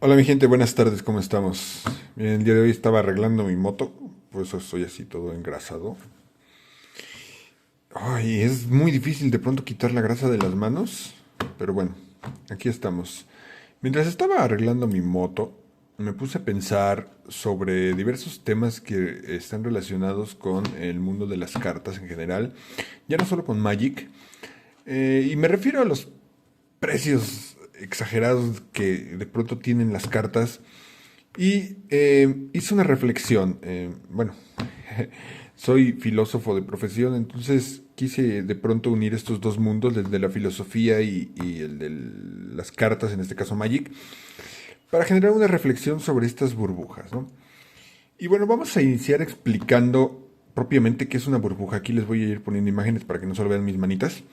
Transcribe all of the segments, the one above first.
Hola mi gente, buenas tardes, ¿cómo estamos? Bien, el día de hoy estaba arreglando mi moto, por eso estoy así todo engrasado. Ay, es muy difícil de pronto quitar la grasa de las manos, pero bueno, aquí estamos. Mientras estaba arreglando mi moto, me puse a pensar sobre diversos temas que están relacionados con el mundo de las cartas en general, ya no solo con Magic, y me refiero a los precios exagerados que de pronto tienen las cartas. Y hice una reflexión. Bueno, soy filósofo de profesión, entonces quise de pronto unir estos dos mundos, el de la filosofía y el de las cartas, en este caso Magic, para generar una reflexión sobre estas burbujas, ¿no? Y bueno, vamos a iniciar explicando propiamente qué es una burbuja. Aquí les voy a ir poniendo imágenes para que no solo vean mis manitas.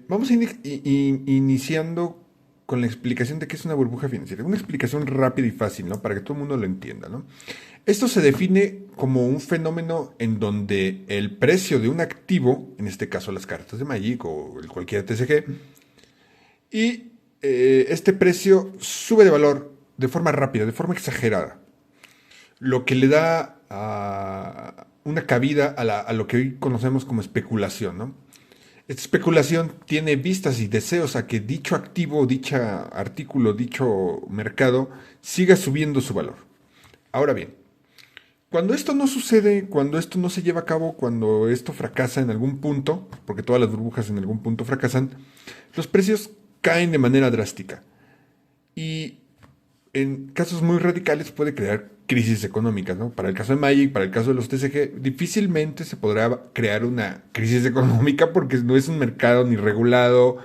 Vamos a iniciando con la explicación de qué es una burbuja financiera. Una explicación rápida y fácil, ¿no? Para que todo el mundo lo entienda, ¿no? Esto se define como un fenómeno en donde el precio de un activo, en este caso las cartas de Magic o cualquier TCG, y este precio sube de valor de forma rápida, de forma exagerada, lo que le da una cabida a lo que hoy conocemos como especulación, ¿no? Esta especulación tiene vistas y deseos a que dicho activo, dicho artículo, dicho mercado siga subiendo su valor. Ahora bien, cuando esto no sucede, cuando esto no se lleva a cabo, cuando esto fracasa en algún punto, porque todas las burbujas en algún punto fracasan, los precios caen de manera drástica. Y en casos muy radicales puede crear crisis económicas, ¿no? Para el caso de Magic, para el caso de los TCG, difícilmente se podrá crear una crisis económica porque no es un mercado ni regulado,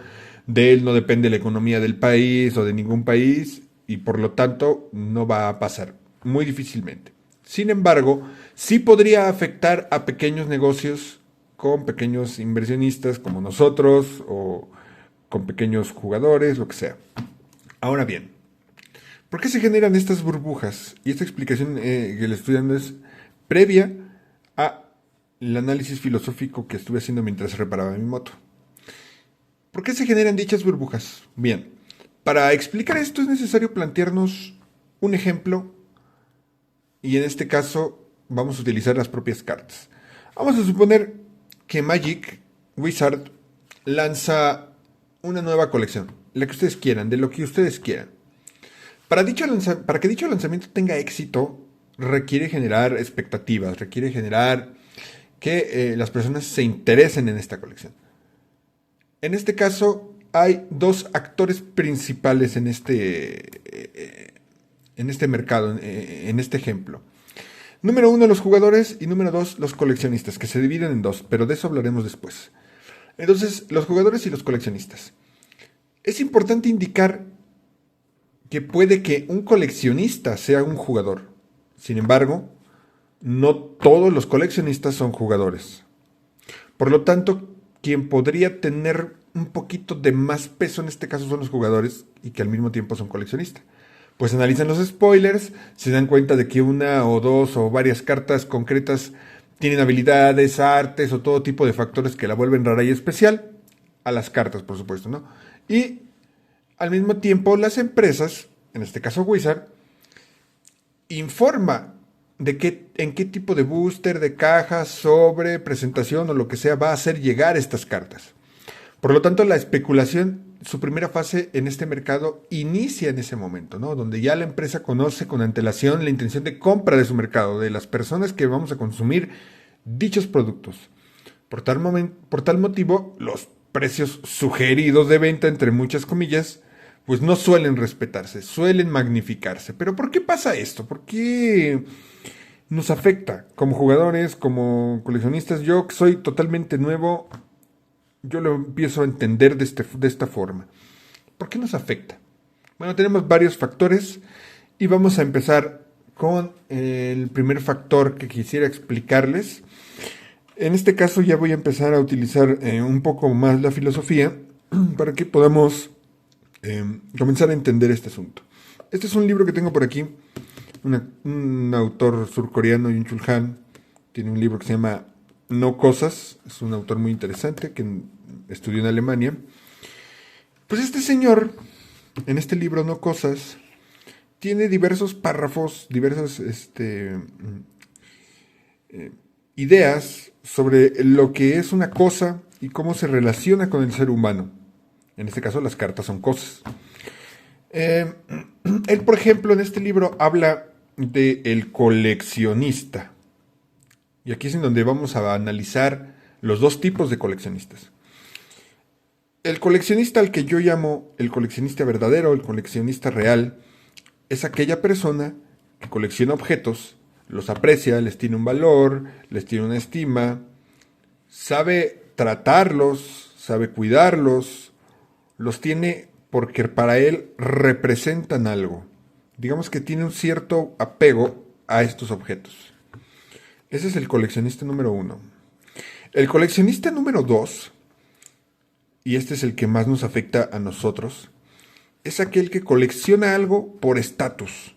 de él no depende la economía del país o de ningún país y por lo tanto no va a pasar muy difícilmente. Sin embargo, sí podría afectar a pequeños negocios con pequeños inversionistas como nosotros o con pequeños jugadores, lo que sea. Ahora bien, ¿por qué se generan estas burbujas? Y esta explicación que le estoy dando es previa a el análisis filosófico que estuve haciendo mientras reparaba mi moto. ¿Por qué se generan dichas burbujas? Bien, para explicar esto es necesario plantearnos un ejemplo y en este caso vamos a utilizar las propias cartas. Vamos a suponer que Magic Wizard lanza una nueva colección, la que ustedes quieran, de lo que ustedes quieran. Para que dicho lanzamiento tenga éxito, requiere generar expectativas, requiere generar que las personas se interesen en esta colección. En este caso, hay dos actores principales en este mercado, en este ejemplo. Número uno, los jugadores y número dos, los coleccionistas, que se dividen en dos, pero de eso hablaremos después. Entonces, los jugadores y los coleccionistas. Es importante indicar que puede que un coleccionista sea un jugador. Sin embargo, no todos los coleccionistas son jugadores. Por lo tanto, quien podría tener un poquito de más peso en este caso son los jugadores y que al mismo tiempo son coleccionistas. Pues analizan los spoilers, se dan cuenta de que una o dos o varias cartas concretas tienen habilidades, artes o todo tipo de factores que la vuelven rara y especial. A las cartas, por supuesto, ¿no? Y al mismo tiempo, las empresas, en este caso Wizard, informa de en qué tipo de booster, de caja, sobre presentación o lo que sea va a hacer llegar estas cartas. Por lo tanto, la especulación, su primera fase en este mercado inicia en ese momento, ¿no? Donde ya la empresa conoce con antelación la intención de compra de su mercado, de las personas que vamos a consumir dichos productos. Por tal motivo, los precios sugeridos de venta, entre muchas comillas, pues no suelen respetarse, suelen magnificarse. Pero ¿por qué pasa esto? ¿Por qué nos afecta como jugadores, como coleccionistas? Yo que soy totalmente nuevo, yo lo empiezo a entender de esta forma. ¿Por qué nos afecta? Bueno, tenemos varios factores y vamos a empezar con el primer factor que quisiera explicarles. En este caso ya voy a empezar a utilizar un poco más la filosofía para que podamos comenzar a entender este asunto. Este es un libro que tengo por aquí, un autor surcoreano, Yun Chul Han, tiene un libro que se llama No Cosas, es un autor muy interesante que estudió en Alemania. Pues este señor, en este libro No Cosas, tiene diversos párrafos, diversas ideas sobre lo que es una cosa y cómo se relaciona con el ser humano. En este caso, las cartas son cosas. Él, por ejemplo, en este libro habla de el coleccionista. Y aquí es en donde vamos a analizar los dos tipos de coleccionistas. El coleccionista al que yo llamo el coleccionista verdadero, el coleccionista real, es aquella persona que colecciona objetos, los aprecia, les tiene un valor, les tiene una estima, sabe tratarlos, sabe cuidarlos, los tiene porque para él representan algo. Digamos que tiene un cierto apego a estos objetos. Ese es el coleccionista número 1. El coleccionista número 2, y este es el que más nos afecta a nosotros, es aquel que colecciona algo por estatus.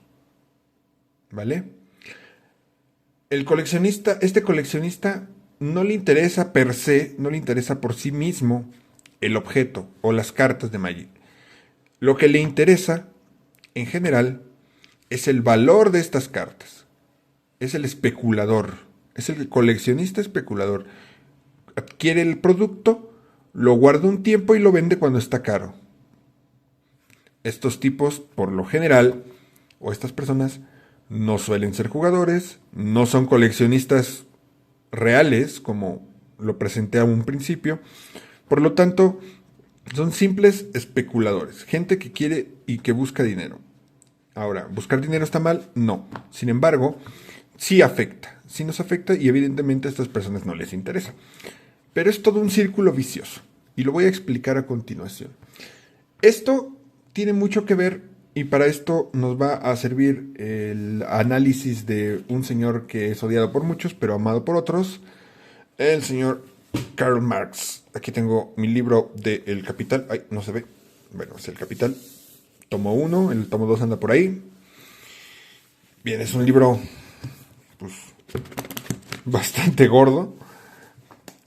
¿Vale? Este coleccionista no le interesa per se, no le interesa por sí mismo el objeto o las cartas de Magic. Lo que le interesa, en general, es el valor de estas cartas. Es el especulador, es el coleccionista especulador. Adquiere el producto, lo guarda un tiempo y lo vende cuando está caro. Estos tipos, por lo general, o estas personas, no suelen ser jugadores, no son coleccionistas reales, como lo presenté a un principio. Por lo tanto, son simples especuladores, gente que quiere y que busca dinero. Ahora, ¿buscar dinero está mal? No. Sin embargo, sí afecta, sí nos afecta y evidentemente a estas personas no les interesa. Pero es todo un círculo vicioso y lo voy a explicar a continuación. Esto tiene mucho que ver y para esto nos va a servir el análisis de un señor que es odiado por muchos pero amado por otros, el señor Karl Marx. Aquí tengo mi libro de El Capital. Ay, no se ve. Bueno, es El Capital. Tomo 1, el tomo 2 anda por ahí. Bien, es un libro pues bastante gordo.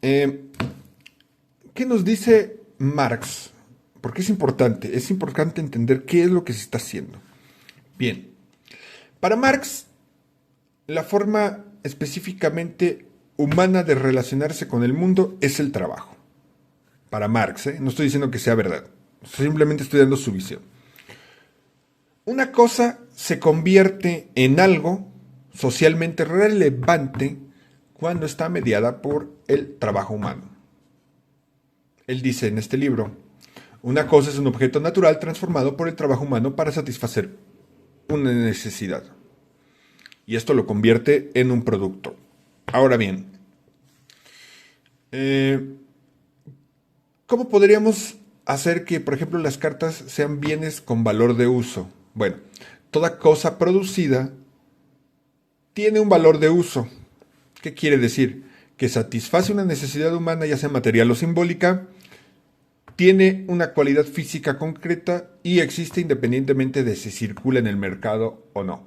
¿Qué nos dice Marx? Porque es importante entender qué es lo que se está haciendo. Bien, para Marx, la forma específicamente humana de relacionarse con el mundo es el trabajo. Para Marx, no estoy diciendo que sea verdad, simplemente estoy dando su visión. Una cosa se convierte en algo socialmente relevante cuando está mediada por el trabajo humano. Él dice en este libro, una cosa es un objeto natural transformado por el trabajo humano para satisfacer una necesidad. Y esto lo convierte en un producto. Ahora bien, ¿cómo podríamos hacer que, por ejemplo, las cartas sean bienes con valor de uso? Bueno, toda cosa producida tiene un valor de uso. ¿Qué quiere decir? Que satisface una necesidad humana, ya sea material o simbólica, tiene una cualidad física concreta y existe independientemente de si circula en el mercado o no.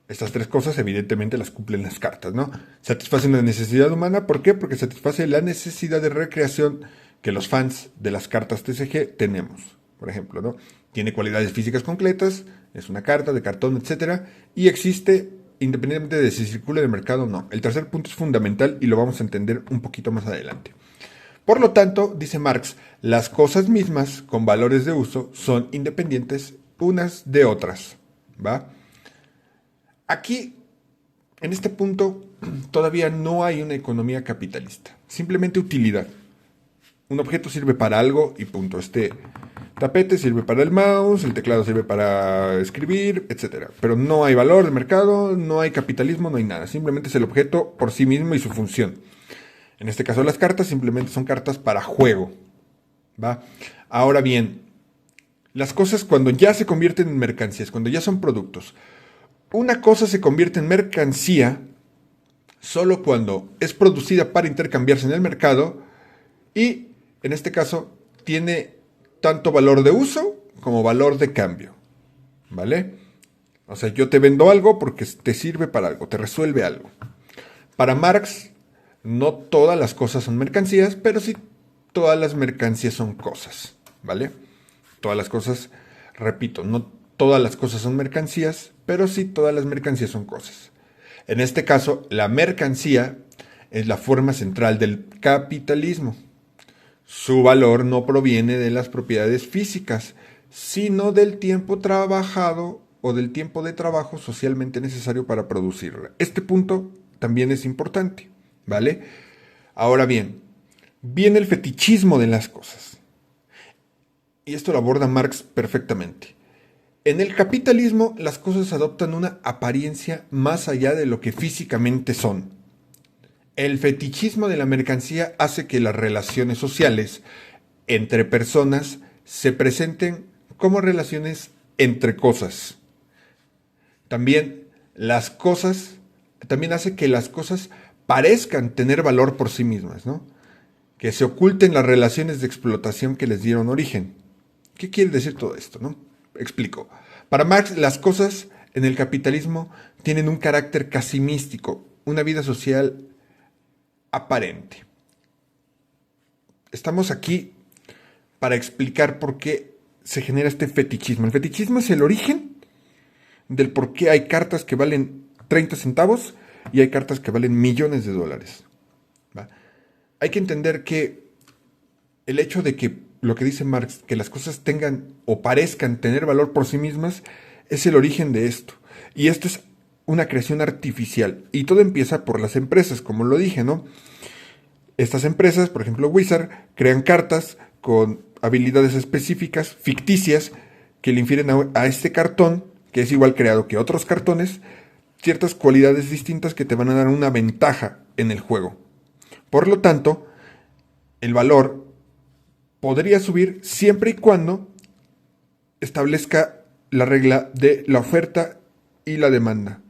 Estas tres cosas evidentemente las cumplen las cartas, ¿no? Satisface una necesidad humana, ¿por qué? Porque satisface la necesidad de recreación que los fans de las cartas TCG tenemos, por ejemplo, ¿no? Tiene cualidades físicas concretas, es una carta de cartón, etcétera, y existe independientemente de si circula en el mercado o no. El tercer punto es fundamental y lo vamos a entender un poquito más adelante. Por lo tanto, dice Marx, las cosas mismas con valores de uso son independientes unas de otras, ¿va? Aquí, en este punto, todavía no hay una economía capitalista, simplemente utilidad. Un objeto sirve para algo y punto. Este tapete sirve para el mouse, el teclado sirve para escribir, etc. Pero no hay valor de mercado, no hay capitalismo, no hay nada. Simplemente es el objeto por sí mismo y su función. En este caso las cartas simplemente son cartas para juego, ¿va? Ahora bien, las cosas cuando ya se convierten en mercancías, cuando ya son productos. Una cosa se convierte en mercancía solo cuando es producida para intercambiarse en el mercado y, en este caso, tiene tanto valor de uso como valor de cambio, ¿vale? O sea, yo te vendo algo porque te sirve para algo, te resuelve algo. Para Marx, no todas las cosas son mercancías, pero sí todas las mercancías son cosas, ¿vale? Todas las cosas, repito, no todas las cosas son mercancías, pero sí todas las mercancías son cosas. En este caso, la mercancía es la forma central del capitalismo. Su valor no proviene de las propiedades físicas, sino del tiempo trabajado o del tiempo de trabajo socialmente necesario para producirla. Este punto también es importante, ¿vale? Ahora bien, viene el fetichismo de las cosas. Y esto lo aborda Marx perfectamente. En el capitalismo, las cosas adoptan una apariencia más allá de lo que físicamente son. El fetichismo de la mercancía hace que las relaciones sociales entre personas se presenten como relaciones entre cosas. También también hace que las cosas parezcan tener valor por sí mismas, ¿no? Que se oculten las relaciones de explotación que les dieron origen. ¿Qué quiere decir todo esto, no? Explico. Para Marx, las cosas en el capitalismo tienen un carácter casi místico, una vida social aparente. Estamos aquí para explicar por qué se genera este fetichismo. El fetichismo es el origen del por qué hay cartas que valen 30 centavos y hay cartas que valen millones de dólares. ¿Va? Hay que entender que el hecho de que lo que dice Marx, que las cosas tengan o parezcan tener valor por sí mismas, es el origen de esto. Y esto es una creación artificial. Y todo empieza por las empresas, como lo dije, ¿no? Estas empresas, por ejemplo Wizard, crean cartas con habilidades específicas, ficticias, que le infieren a este cartón, que es igual creado que otros cartones, ciertas cualidades distintas que te van a dar una ventaja en el juego. Por lo tanto, el valor podría subir siempre y cuando establezca la regla de la oferta y la demanda.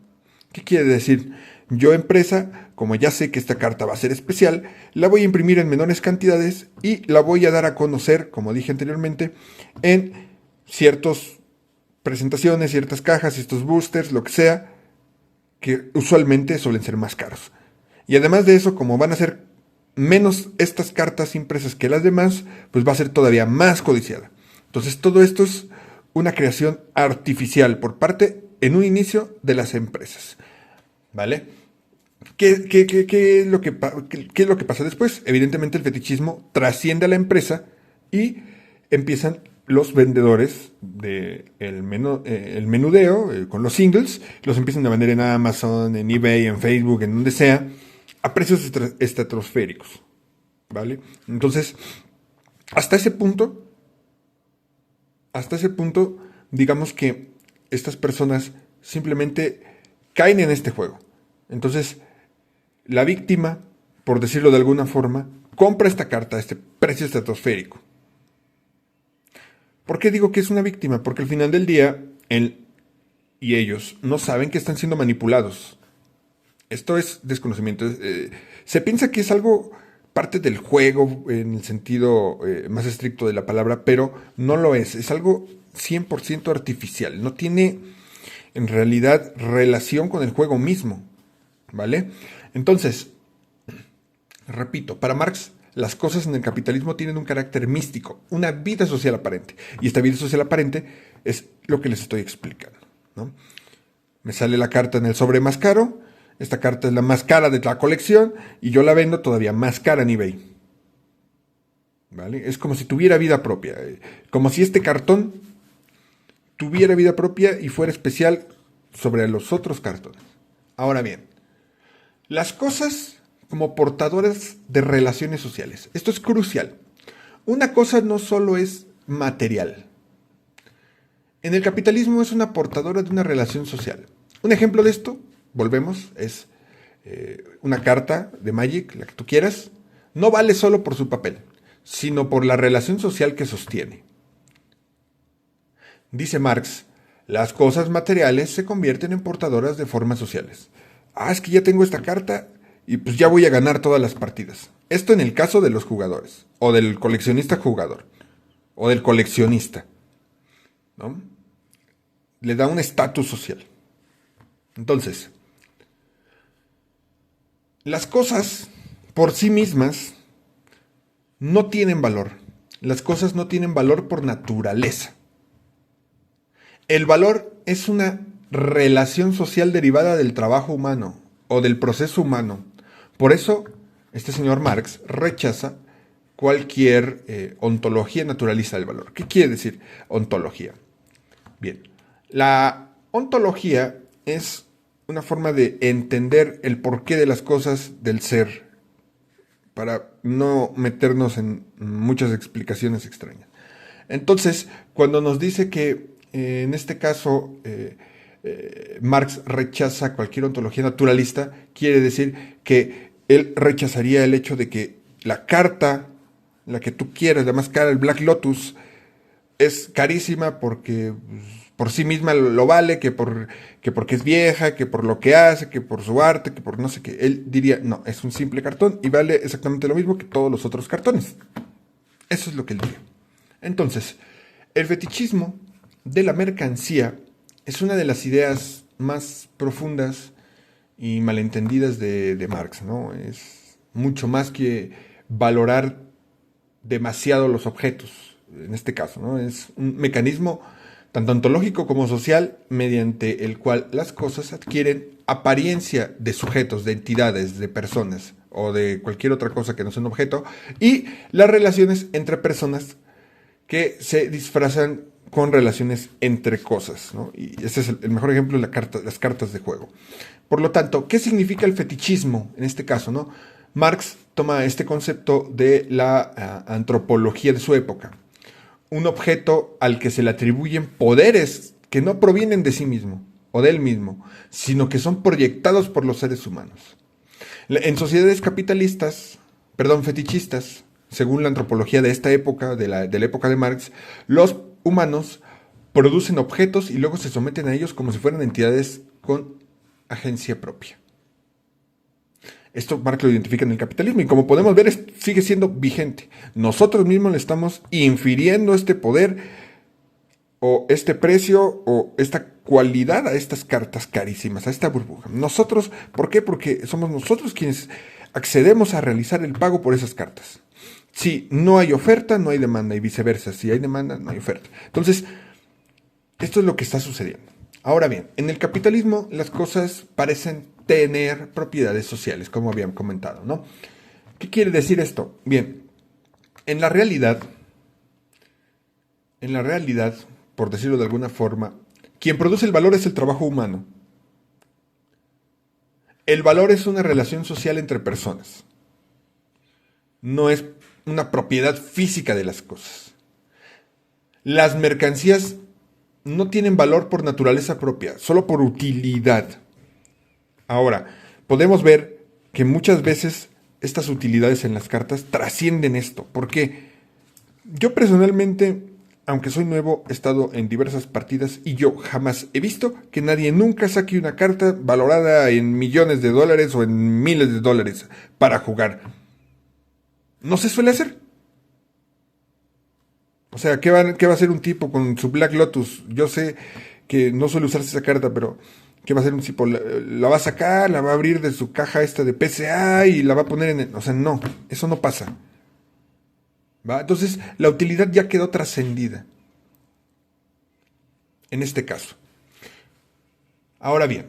¿Qué quiere decir? Yo, empresa, como ya sé que esta carta va a ser especial, la voy a imprimir en menores cantidades y la voy a dar a conocer, como dije anteriormente, en ciertas presentaciones, ciertas cajas, estos boosters, lo que sea, que usualmente suelen ser más caros. Y además de eso, como van a ser menos estas cartas impresas que las demás, pues va a ser todavía más codiciada. Entonces todo esto es una creación artificial por parte, en un inicio, de las empresas. ¿Vale? ¿Qué es lo que pasa después? Evidentemente el fetichismo trasciende a la empresa y empiezan los vendedores del el menudeo con los singles, los empiezan a vender en Amazon, en eBay, en Facebook, en donde sea, a precios estratosféricos, ¿vale? Entonces, hasta ese punto, digamos que estas personas simplemente caen en este juego. Entonces, la víctima, por decirlo de alguna forma, compra esta carta a este precio estratosférico. ¿Por qué digo que es una víctima? Porque al final del día, él y ellos no saben que están siendo manipulados. Esto es desconocimiento. Se piensa que es algo parte del juego en el sentido más estricto de la palabra, pero no lo es. Es algo 100% artificial. No tiene en realidad relación con el juego mismo. ¿Vale? Entonces, repito, para Marx, las cosas en el capitalismo tienen un carácter místico, una vida social aparente. Y esta vida social aparente es lo que les estoy explicando, ¿no? Me sale la carta en el sobre más caro, esta carta es la más cara de la colección y yo la vendo todavía más cara en eBay. ¿Vale? Es como si tuviera vida propia, como si este cartón tuviera vida propia y fuera especial sobre los otros cartones. Ahora bien, las cosas como portadoras de relaciones sociales. Esto es crucial. Una cosa no solo es material. En el capitalismo es una portadora de una relación social. Un ejemplo de esto, volvemos, es una carta de Magic, la que tú quieras. No vale solo por su papel, sino por la relación social que sostiene. Dice Marx, las cosas materiales se convierten en portadoras de formas sociales. Es que ya tengo esta carta y pues ya voy a ganar todas las partidas. Esto en el caso de los jugadores, o del coleccionista jugador, o del coleccionista, ¿no? Le da un estatus social. Entonces, las cosas por sí mismas no tienen valor. Las cosas no tienen valor por naturaleza. El valor es una relación social derivada del trabajo humano o del proceso humano. Por eso, este señor Marx rechaza cualquier ontología naturalista del valor. ¿Qué quiere decir ontología? Bien, la ontología es una forma de entender el porqué de las cosas del ser, para no meternos en muchas explicaciones extrañas. Entonces, cuando nos dice que en este caso Marx rechaza cualquier ontología naturalista, quiere decir que él rechazaría el hecho de que la carta, la que tú quieras, la más cara, el Black Lotus, es carísima porque pues, por sí misma lo vale, que porque es vieja, que por lo que hace, que por su arte, que por no sé qué. Él diría, no, es un simple cartón y vale exactamente lo mismo que todos los otros cartones. Eso es lo que él diría. Entonces, el fetichismo de la mercancía es una de las ideas más profundas y malentendidas de Marx, ¿no? Es mucho más que valorar demasiado los objetos, en este caso, ¿no? Es un mecanismo tanto ontológico como social mediante el cual las cosas adquieren apariencia de sujetos, de entidades, de personas o de cualquier otra cosa que no sea un objeto, y las relaciones entre personas que se disfrazan con relaciones entre cosas, ¿no? Y ese es el mejor ejemplo de las cartas de juego. Por lo tanto, ¿qué significa el fetichismo en este caso, no? Marx toma este concepto de la antropología de su época. Un objeto al que se le atribuyen poderes que no provienen de sí mismo o de él mismo, sino que son proyectados por los seres humanos. En sociedades capitalistas, perdón, fetichistas, según la antropología de esta época, de la época de Marx, los humanos producen objetos y luego se someten a ellos como si fueran entidades con agencia propia. Esto Marx lo identifica en el capitalismo y como podemos ver sigue siendo vigente. Nosotros mismos le estamos infiriendo este poder o este precio o esta cualidad a estas cartas carísimas, a esta burbuja. Nosotros, ¿por qué? Porque somos nosotros quienes accedemos a realizar el pago por esas cartas. Si no hay oferta, no hay demanda y viceversa. Si hay demanda, no hay oferta. Entonces, esto es lo que está sucediendo. Ahora bien, en el capitalismo las cosas parecen tener propiedades sociales, como habíamos comentado, ¿no? ¿Qué quiere decir esto? Bien, en la realidad, por decirlo de alguna forma, quien produce el valor es el trabajo humano. El valor es una relación social entre personas. No es una propiedad física de las cosas. Las mercancías no tienen valor por naturaleza propia, solo por utilidad. Ahora, podemos ver que muchas veces estas utilidades en las cartas trascienden esto. Porque yo personalmente, aunque soy nuevo, he estado en diversas partidas y yo jamás he visto que nadie nunca saque una carta valorada en millones de dólares o en miles de dólares para jugar. No se suele hacer. O sea, ¿qué va a hacer un tipo con su Black Lotus? Yo sé que no suele usarse esa carta, pero ¿qué va a hacer un tipo? La va a sacar, la va a abrir de su caja esta de PCA y la va a poner en O sea, no, eso no pasa. ¿Va? Entonces, la utilidad ya quedó trascendida. En este caso. Ahora bien,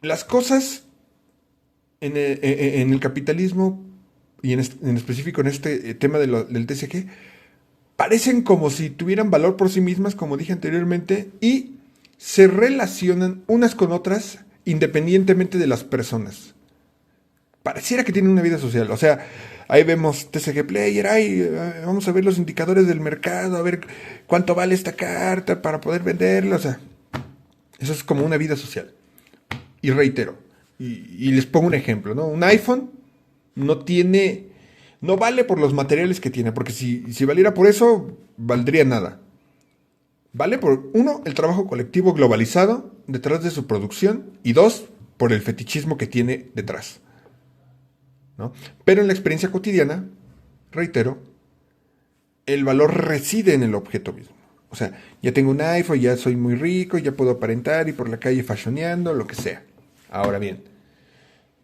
las cosas en el capitalismo y en específico en este tema del TCG parecen como si tuvieran valor por sí mismas, como dije anteriormente, y se relacionan unas con otras independientemente de las personas. Pareciera que tienen una vida social. O sea, ahí vemos TCG Player, vamos a ver los indicadores del mercado, a ver cuánto vale esta carta para poder venderla. O sea, eso es como una vida social. Y reitero, y les pongo un ejemplo, ¿no? Un iPhone no vale por los materiales que tiene, porque si valiera por eso, valdría nada. Vale por, uno, el trabajo colectivo globalizado detrás de su producción, y dos, por el fetichismo que tiene detrás, ¿no? Pero en la experiencia cotidiana, reitero, el valor reside en el objeto mismo. O sea, ya tengo un iPhone, ya soy muy rico, ya puedo aparentar y por la calle fashioneando, lo que sea. Ahora bien,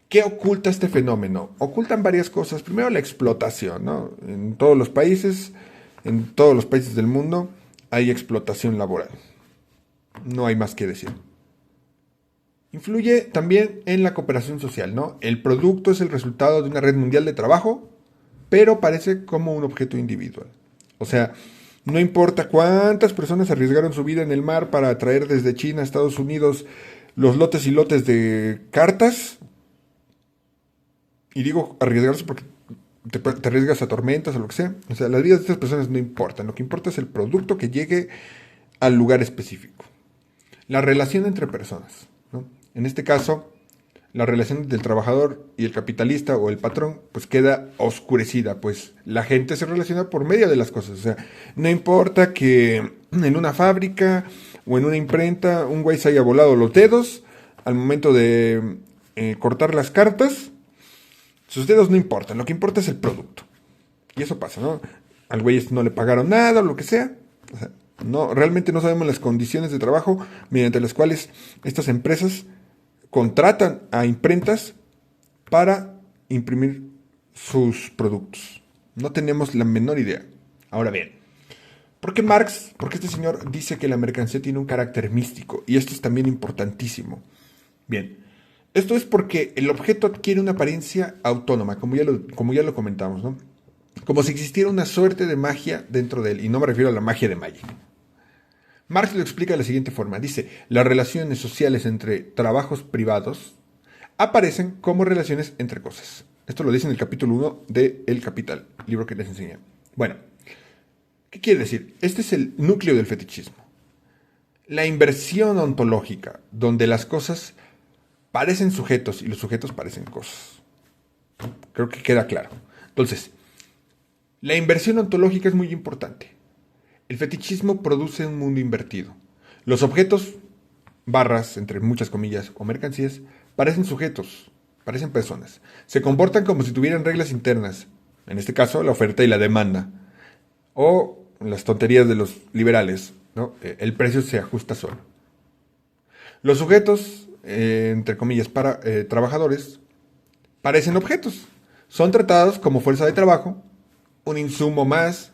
¿qué oculta este fenómeno? Ocultan varias cosas. Primero, la explotación, ¿no? En todos los países del mundo, hay explotación laboral. No hay más que decir. Influye también en la cooperación social, ¿no? El producto es el resultado de una red mundial de trabajo, pero parece como un objeto individual. O sea, no importa cuántas personas arriesgaron su vida en el mar para traer desde China a Estados Unidos los lotes y lotes de cartas. Y digo arriesgarse porque te arriesgas a tormentas o lo que sea. O sea, las vidas de estas personas no importan. Lo que importa es el producto que llegue al lugar específico. La relación entre personas, ¿no? En este caso, la relación del trabajador y el capitalista o el patrón, pues queda oscurecida, pues la gente se relaciona por medio de las cosas. O sea, no importa que en una fábrica o en una imprenta un güey se haya volado los dedos al momento de cortar las cartas, sus dedos no importan, lo que importa es el producto. Y eso pasa, ¿no? Al güey no le pagaron nada o lo que sea. O sea, no, realmente no sabemos las condiciones de trabajo mediante las cuales estas empresas contratan a imprentas para imprimir sus productos. No tenemos la menor idea. Ahora bien, ¿por qué Marx, por qué este señor dice que la mercancía tiene un carácter místico? Y esto es también importantísimo. Bien, esto es porque el objeto adquiere una apariencia autónoma, como ya lo comentamos, ¿no? Como si existiera una suerte de magia dentro de él, y no me refiero a la magia de Magic. Marx lo explica de la siguiente forma. Dice, las relaciones sociales entre trabajos privados aparecen como relaciones entre cosas. Esto lo dice en el capítulo 1 de El Capital, libro que les enseñé. Bueno, ¿qué quiere decir? Este es el núcleo del fetichismo. La inversión ontológica, donde las cosas parecen sujetos y los sujetos parecen cosas. Creo que queda claro. Entonces, la inversión ontológica es muy importante. El fetichismo produce un mundo invertido. Los objetos, barras, entre muchas comillas, o mercancías, parecen sujetos, parecen personas. Se comportan como si tuvieran reglas internas. En este caso, la oferta y la demanda. O las tonterías de los liberales, ¿no? El precio se ajusta solo. Los sujetos, entre comillas, para trabajadores, parecen objetos. Son tratados como fuerza de trabajo, un insumo más,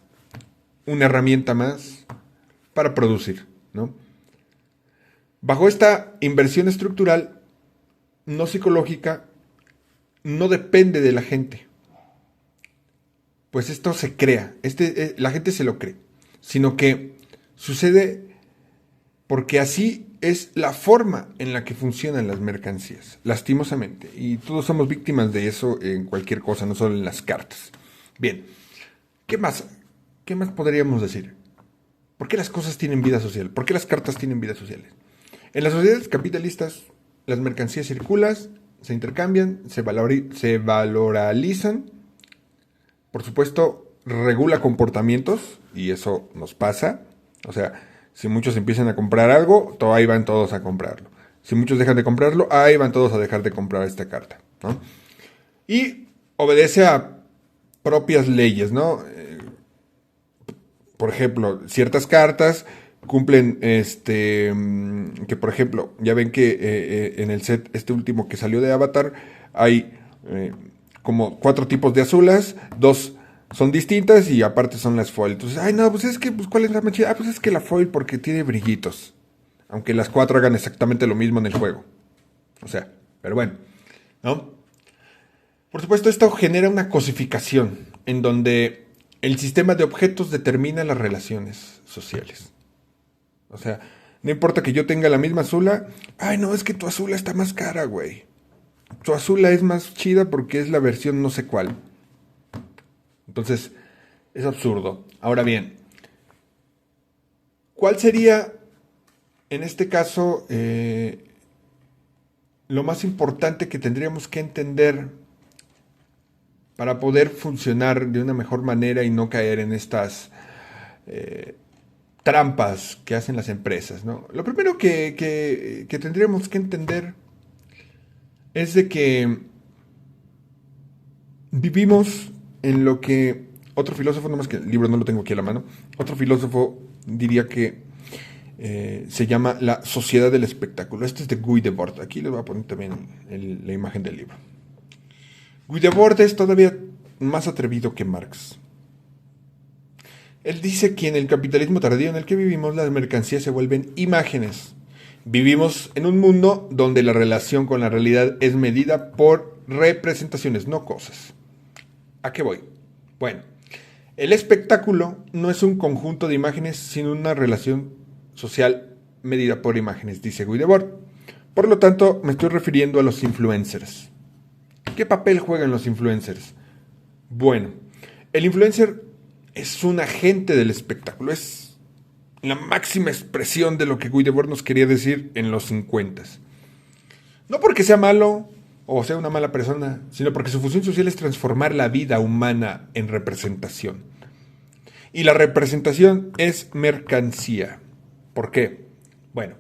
una herramienta más para producir, ¿no? Bajo esta inversión estructural, no psicológica, no depende de la gente. Pues esto se crea, la gente se lo cree, sino que sucede porque así es la forma en la que funcionan las mercancías, lastimosamente. Y todos somos víctimas de eso en cualquier cosa, no solo en las cartas. Bien, ¿qué más? ¿Qué más podríamos decir? ¿Por qué las cosas tienen vida social? ¿Por qué las cartas tienen vida sociales? En las sociedades capitalistas, las mercancías circulan, se intercambian, se valorizan. Por supuesto, regula comportamientos, y eso nos pasa. O sea, si muchos empiezan a comprar algo, ahí van todos a comprarlo. Si muchos dejan de comprarlo, ahí van todos a dejar de comprar esta carta, ¿no? Y obedece a propias leyes, ¿no? Por ejemplo, ciertas cartas cumplen, que por ejemplo, ya ven que en el set, este último que salió de Avatar, hay como 4 tipos de azulas, 2 son distintas y aparte son las foil. Entonces, ay no, pues es que, pues ¿cuál es la más chida? Ah, pues es que la foil porque tiene brillitos. Aunque las 4 hagan exactamente lo mismo en el juego. O sea, pero bueno, ¿no? Por supuesto, esto genera una cosificación en donde el sistema de objetos determina las relaciones sociales. O sea, no importa que yo tenga la misma azula. Ay, no, es que tu azula está más cara, güey. Tu azula es más chida porque es la versión no sé cuál. Entonces, es absurdo. Ahora bien, ¿cuál sería, en este caso, lo más importante que tendríamos que entender para poder funcionar de una mejor manera y no caer en estas trampas que hacen las empresas, ¿no? Lo primero que tendríamos que entender es de que vivimos en lo que otro filósofo, nomás que el libro no lo tengo aquí a la mano, otro filósofo diría que se llama la sociedad del espectáculo. Este es de Guy Debord. Aquí les voy a poner también la imagen del libro. Guy Debord es todavía más atrevido que Marx. Él dice que en el capitalismo tardío en el que vivimos, las mercancías se vuelven imágenes. Vivimos en un mundo donde la relación con la realidad es medida por representaciones, no cosas. ¿A qué voy? Bueno, el espectáculo no es un conjunto de imágenes, sino una relación social medida por imágenes, dice Guy Debord. Por lo tanto, me estoy refiriendo a los influencers. ¿Qué papel juegan los influencers? Bueno, el influencer es un agente del espectáculo, es la máxima expresión de lo que Guy Debord nos quería decir en los 50. No porque sea malo o sea una mala persona, sino porque su función social es transformar la vida humana en representación. Y la representación es mercancía. ¿Por qué? Bueno,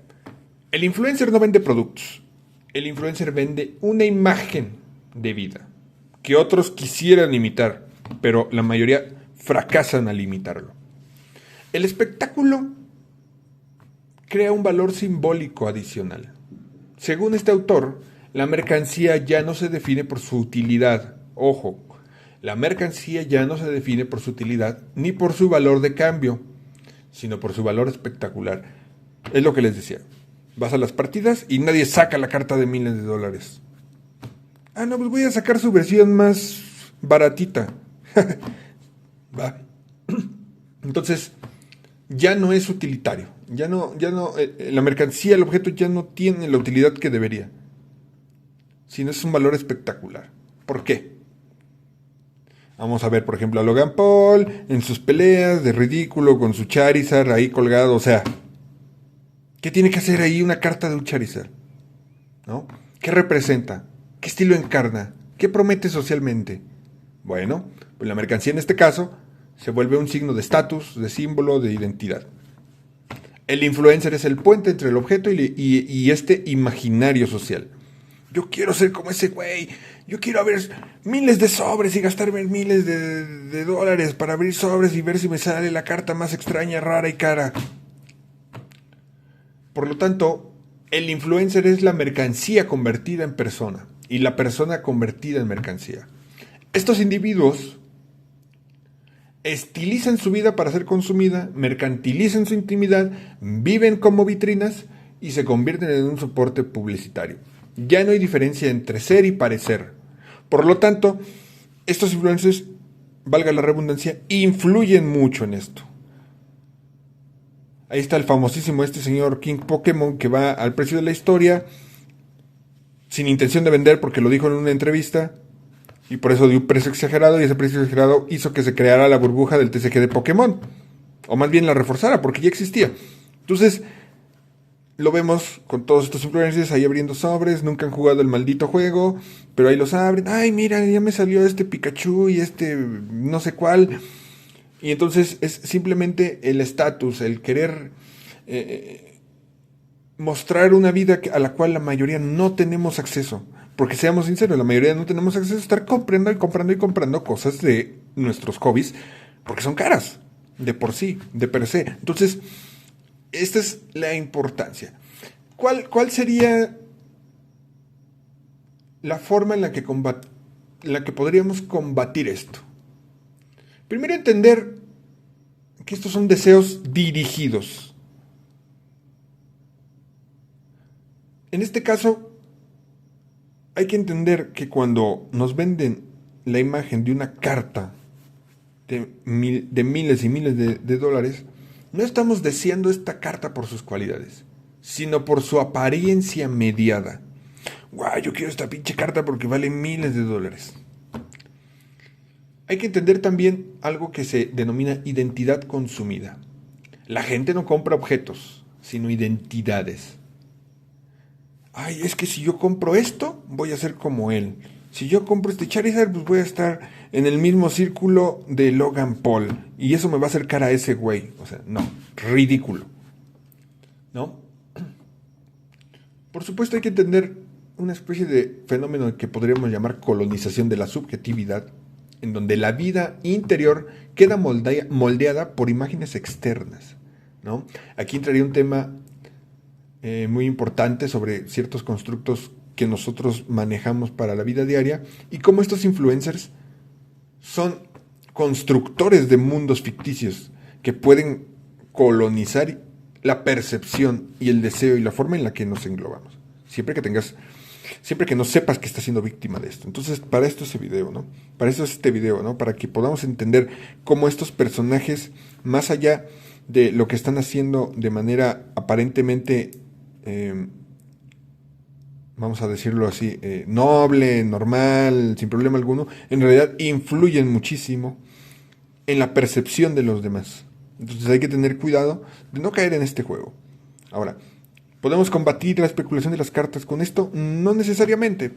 el influencer no vende productos. El influencer vende una imagen de vida que otros quisieran imitar, pero la mayoría fracasan al imitarlo. El espectáculo crea un valor simbólico adicional. Según este autor, la mercancía ya no se define por su utilidad. Ojo, la mercancía ya no se define por su utilidad ni por su valor de cambio, sino por su valor espectacular. Es lo que les decía. Vas a las partidas y nadie saca la carta de miles de dólares. Ah, no, pues voy a sacar su versión más baratita. Va. Entonces, ya no es utilitario. La mercancía, el objeto ya no tiene la utilidad que debería. Sino es un valor espectacular. ¿Por qué? Vamos a ver, por ejemplo, a Logan Paul en sus peleas de ridículo con su Charizard ahí colgado. O sea, ¿qué tiene que hacer ahí una carta de un Charizard? ¿No? ¿Qué representa? ¿Qué estilo encarna? ¿Qué promete socialmente? Bueno, pues la mercancía en este caso se vuelve un signo de estatus, de símbolo, de identidad. El influencer es el puente entre el objeto y este imaginario social. Yo quiero ser como ese güey. Yo quiero abrir miles de sobres y gastarme miles de dólares para abrir sobres y ver si me sale la carta más extraña, rara y cara. Por lo tanto, el influencer es la mercancía convertida en persona y la persona convertida en mercancía. Estos individuos estilizan su vida para ser consumida, mercantilizan su intimidad, viven como vitrinas y se convierten en un soporte publicitario. Ya no hay diferencia entre ser y parecer. Por lo tanto, estos influencers, valga la redundancia, influyen mucho en esto. Ahí está el famosísimo señor King Pokémon que va al precio de la historia sin intención de vender porque lo dijo en una entrevista y por eso dio un precio exagerado y ese precio exagerado hizo que se creara la burbuja del TCG de Pokémon. O más bien la reforzara porque ya existía. Entonces, lo vemos con todos estos influencers ahí abriendo sobres, nunca han jugado el maldito juego, pero ahí los abren. Ay, mira, ya me salió este Pikachu y este no sé cuál. Y entonces es simplemente el estatus, el querer mostrar una vida a la cual la mayoría no tenemos acceso. Porque seamos sinceros, la mayoría no tenemos acceso a estar comprando y comprando y comprando cosas de nuestros hobbies porque son caras, de por sí, de per se. Entonces, esta es la importancia. ¿Cuál sería la forma en la que podríamos combatir esto? Primero, entender que estos son deseos dirigidos. En este caso, hay que entender que cuando nos venden la imagen de una carta de miles y miles de dólares, no estamos deseando esta carta por sus cualidades, sino por su apariencia mediada. Guau, yo quiero esta pinche carta porque vale miles de dólares. Hay que entender también algo que se denomina identidad consumida. La gente no compra objetos, sino identidades. Ay, es que si yo compro esto, voy a ser como él. Si yo compro este Charizard, pues voy a estar en el mismo círculo de Logan Paul. Y eso me va a acercar a ese güey. O sea, no, ridículo. ¿No? Por supuesto hay que entender una especie de fenómeno que podríamos llamar colonización de la subjetividad, en donde la vida interior queda moldeada por imágenes externas, ¿no? Aquí entraría un tema muy importante sobre ciertos constructos que nosotros manejamos para la vida diaria y cómo estos influencers son constructores de mundos ficticios que pueden colonizar la percepción y el deseo y la forma en la que nos englobamos. Siempre que no sepas que estás siendo víctima de esto. Entonces, para esto es este video, ¿no? Para eso es este video, ¿no? Para que podamos entender cómo estos personajes, más allá de lo que están haciendo de manera aparentemente, vamos a decirlo así, noble, normal, sin problema alguno, en realidad influyen muchísimo en la percepción de los demás. Entonces hay que tener cuidado de no caer en este juego. Ahora, ¿podemos combatir la especulación de las cartas con esto? No necesariamente.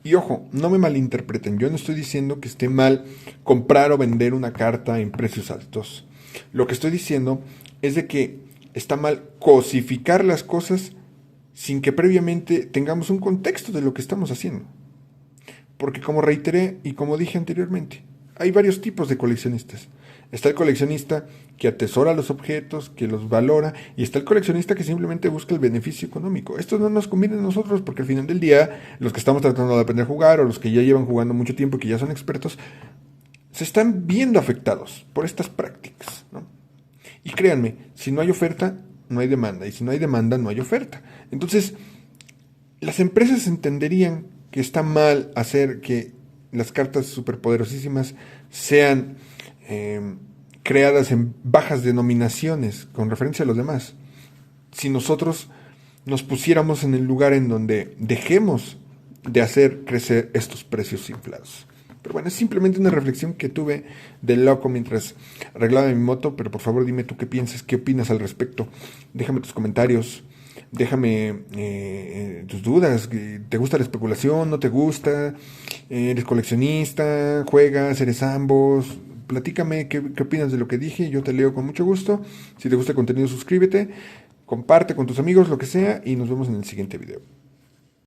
Y ojo, no me malinterpreten, yo no estoy diciendo que esté mal comprar o vender una carta en precios altos. Lo que estoy diciendo es de que está mal cosificar las cosas sin que previamente tengamos un contexto de lo que estamos haciendo. Porque como reiteré y como dije anteriormente, hay varios tipos de coleccionistas. Está el coleccionista que atesora los objetos, que los valora, y está el coleccionista que simplemente busca el beneficio económico. Esto no nos conviene a nosotros porque al final del día, los que estamos tratando de aprender a jugar o los que ya llevan jugando mucho tiempo y que ya son expertos, se están viendo afectados por estas prácticas, ¿no? Y créanme, si no hay oferta, no hay demanda, y si no hay demanda, no hay oferta. Entonces, las empresas entenderían que está mal hacer que las cartas superpoderosísimas sean creadas en bajas denominaciones con referencia a los demás. Si nosotros nos pusiéramos en el lugar en donde dejemos de hacer crecer estos precios inflados. Pero bueno, es simplemente una reflexión que tuve de loco mientras arreglaba mi moto, pero por favor dime tú qué piensas, qué opinas al respecto. Déjame tus comentarios, déjame tus dudas. ¿Te gusta la especulación? ¿No te gusta? ¿Eres coleccionista? ¿Juegas? ¿Eres ambos? Platícame qué opinas de lo que dije, yo te leo con mucho gusto. Si te gusta el contenido, suscríbete, comparte con tus amigos, lo que sea, y nos vemos en el siguiente video.